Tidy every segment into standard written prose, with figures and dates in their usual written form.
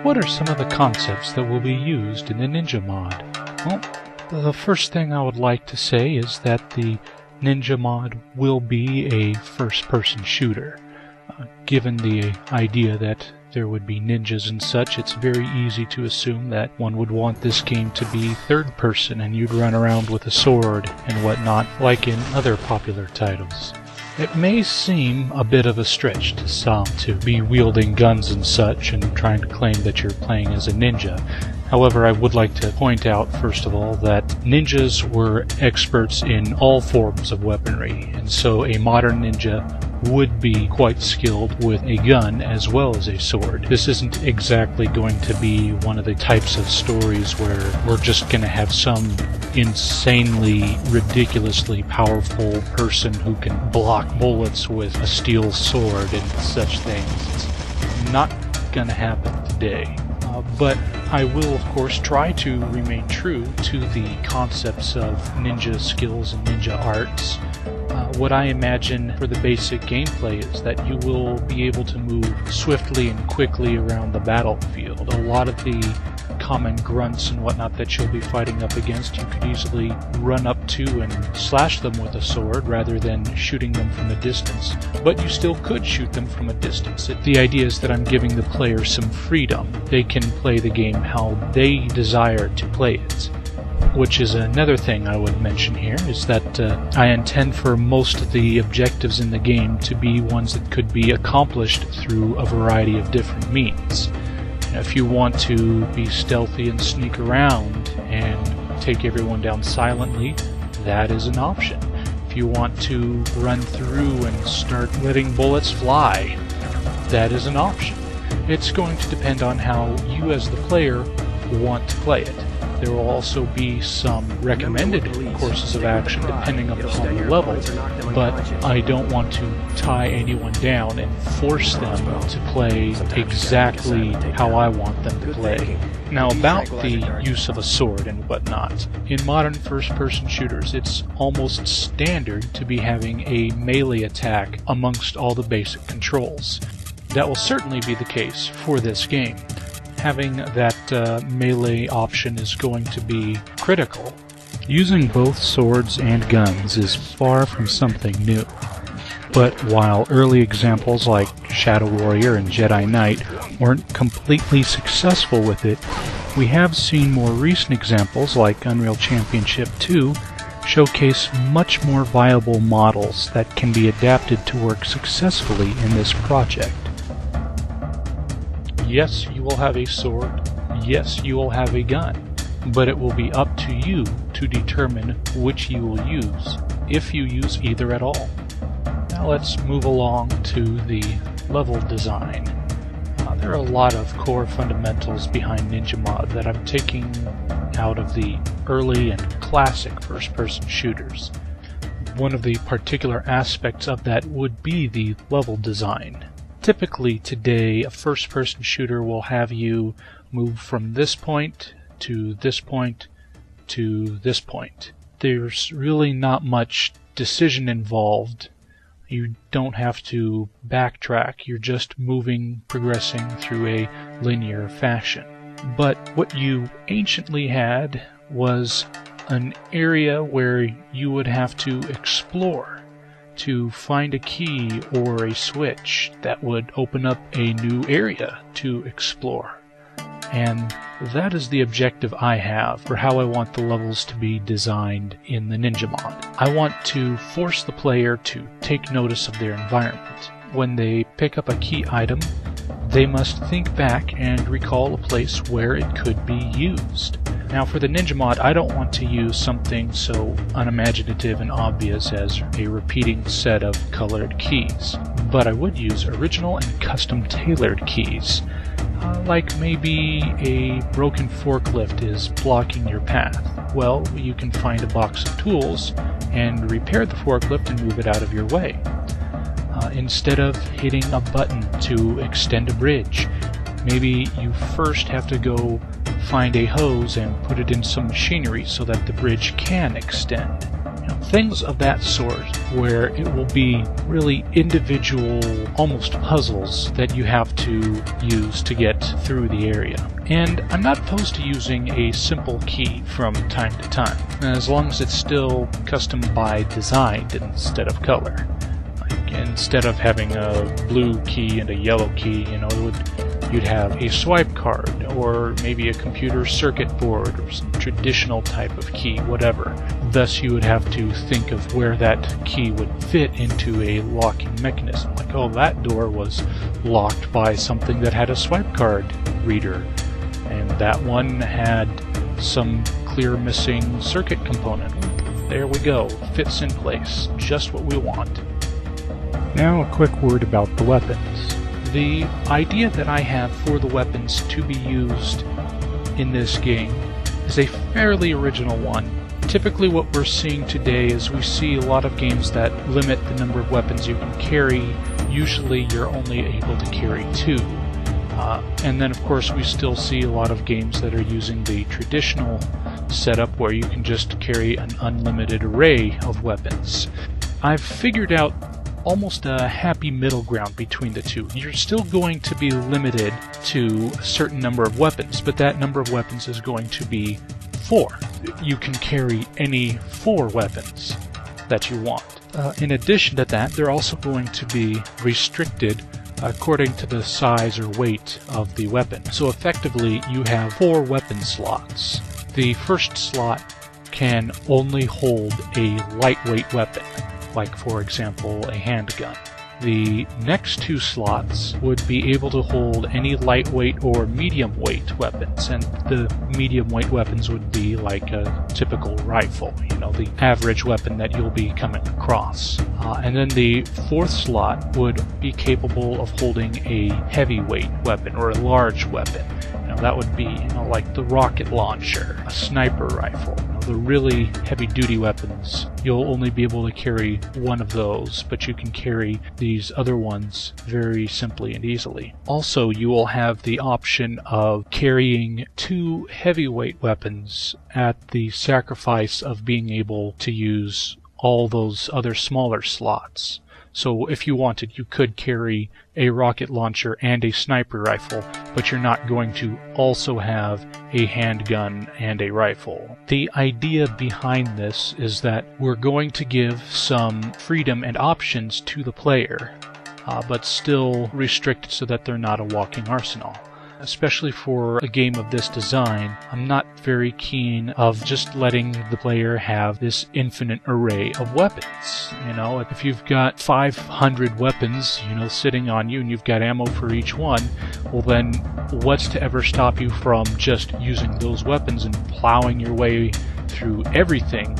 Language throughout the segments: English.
What are some of the concepts that will be used in the Ninja mod? Well, the first thing I would like to say is that the Ninja mod will be a first-person shooter. Given the idea that there would be ninjas and such, it's very easy to assume that one would want this game to be third-person and you'd run around with a sword and whatnot, like in other popular titles. It may seem a bit of a stretch to some to be wielding guns and such and trying to claim that you're playing as a ninja. However, I would like to point out, first of all, that ninjas were experts in all forms of weaponry, and so a modern ninja would be quite skilled with a gun as well as a sword. This isn't exactly going to be one of the types of stories where we're just going to have some insanely, ridiculously powerful person who can block bullets with a steel sword and such things. It's not going to happen today. But I will, of course, try to remain true to the concepts of ninja skills and ninja arts. What I imagine for the basic gameplay is that you will be able to move swiftly and quickly around the battlefield. A lot of the common grunts and whatnot that you'll be fighting up against, you could easily run up to and slash them with a sword rather than shooting them from a distance. But you still could shoot them from a distance. The idea is that I'm giving the player some freedom. They can play the game how they desire to play it. Which is another thing I would mention here, is that I intend for most of the objectives in the game to be ones that could be accomplished through a variety of different means. If you want to be stealthy and sneak around and take everyone down silently, that is an option. If you want to run through and start letting bullets fly, that is an option. It's going to depend on how you as the player want to play it. There will also be some recommended courses of action depending upon the level, but I don't want to tie anyone down and force them to play exactly how I want them to play. Now, about the use of a sword and whatnot, in modern first-person shooters it's almost standard to be having a melee attack amongst all the basic controls. That will certainly be the case for this game. Having that melee option is going to be critical. Using both swords and guns is far from something new. But while early examples like Shadow Warrior and Jedi Knight weren't completely successful with it, we have seen more recent examples like Unreal Championship 2 showcase much more viable models that can be adapted to work successfully in this project. Yes, you will have a sword. Yes, you will have a gun. But it will be up to you to determine which you will use, if you use either at all. Now let's move along to the level design. There are a lot of core fundamentals behind Ninja Mod that I'm taking out of the early and classic first-person shooters. One of the particular aspects of that would be the level design. Typically today, a first-person shooter will have you move from this point to this point to this point. There's really not much decision involved. You don't have to backtrack. You're just moving, progressing through a linear fashion. But what you anciently had was an area where you would have to explore to find a key or a switch that would open up a new area to explore. And that is the objective I have for how I want the levels to be designed in the Ninja Mod. I want to force the player to take notice of their environment. When they pick up a key item, they must think back and recall a place where it could be used. Now for the Ninja Mod, I don't want to use something so unimaginative and obvious as a repeating set of colored keys, but I would use original and custom tailored keys. Like maybe a broken forklift is blocking your path. Well, you can find a box of tools and repair the forklift and move it out of your way. Instead of hitting a button to extend a bridge, maybe you first have to go find a hose and put it in some machinery so that the bridge can extend. things of that sort, where it will be really individual, almost puzzles that you have to use to get through the area. And I'm not opposed to using a simple key from time to time, as long as it's still custom by design instead of color. Like, instead of having a blue key and a yellow key, you'd have a swipe card, or maybe a computer circuit board, or some traditional type of key, whatever. Thus, you would have to think of where that key would fit into a locking mechanism. Like, oh, that door was locked by something that had a swipe card reader, and that one had some clear missing circuit component. There we go, fits in place, just what we want. Now a quick word about the weapons. The idea that I have for the weapons to be used in this game is a fairly original one. Typically what we're seeing today is we see a lot of games that limit the number of weapons you can carry. Usually you're only able to carry 2. And then of course we still see a lot of games that are using the traditional setup where you can just carry an unlimited array of weapons. I've figured out almost a happy middle ground between the two. You're still going to be limited to a certain number of weapons, but that number of weapons is going to be 4. You can carry any 4 weapons that you want. In addition to that, they're also going to be restricted according to the size or weight of the weapon. So effectively, you have 4 weapon slots. The first slot can only hold a lightweight weapon, like for example a handgun. The next 2 slots would be able to hold any lightweight or medium weight weapons, and the medium weight weapons would be like a typical rifle, the average weapon that you'll be coming across. And then the 4th slot would be capable of holding a heavyweight weapon or a large weapon. That would be like the rocket launcher, a sniper rifle. The really heavy-duty weapons, you'll only be able to carry 1 of those, but you can carry these other ones very simply and easily. Also, you will have the option of carrying 2 heavyweight weapons at the sacrifice of being able to use all those other smaller slots. So if you wanted, you could carry a rocket launcher and a sniper rifle, but you're not going to also have a handgun and a rifle. The idea behind this is that we're going to give some freedom and options to the player, but still restricted so that they're not a walking arsenal. Especially for a game of this design, I'm not very keen of just letting the player have this infinite array of weapons. If you've got 500 weapons, sitting on you and you've got ammo for each one, well then what's to ever stop you from just using those weapons and plowing your way through everything?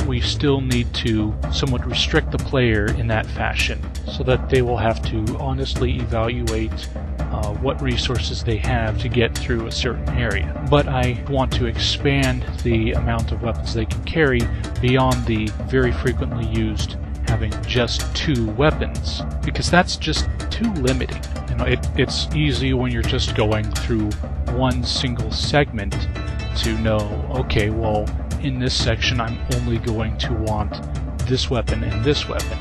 We still need to somewhat restrict the player in that fashion so that they will have to honestly evaluate what resources they have to get through a certain area. But I want to expand the amount of weapons they can carry beyond the very frequently used having just 2 weapons, because that's just too limiting. It's easy when you're just going through one single segment to know, okay, well, in this section I'm only going to want this weapon and this weapon.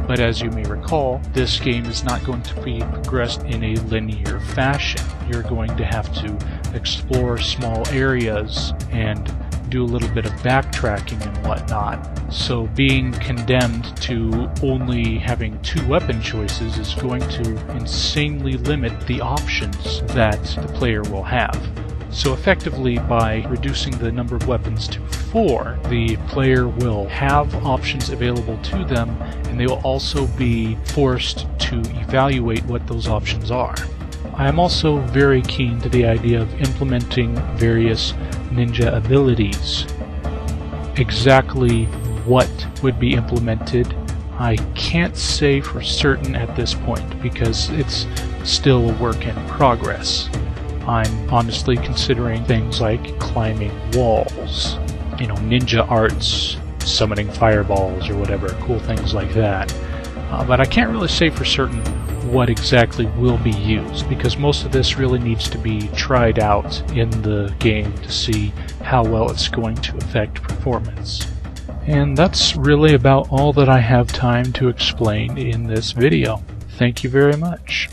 But as you may recall, this game is not going to be progressed in a linear fashion. You're going to have to explore small areas and do a little bit of backtracking and whatnot. So being condemned to only having 2 weapon choices is going to insanely limit the options that the player will have. So effectively, by reducing the number of weapons to 4, the player will have options available to them, and they will also be forced to evaluate what those options are. I am also very keen to the idea of implementing various ninja abilities. Exactly what would be implemented, I can't say for certain at this point, because it's still a work in progress. I'm honestly considering things like climbing walls, ninja arts, summoning fireballs or whatever, cool things like that. But I can't really say for certain what exactly will be used, because most of this really needs to be tried out in the game to see how well it's going to affect performance. And that's really about all that I have time to explain in this video. Thank you very much.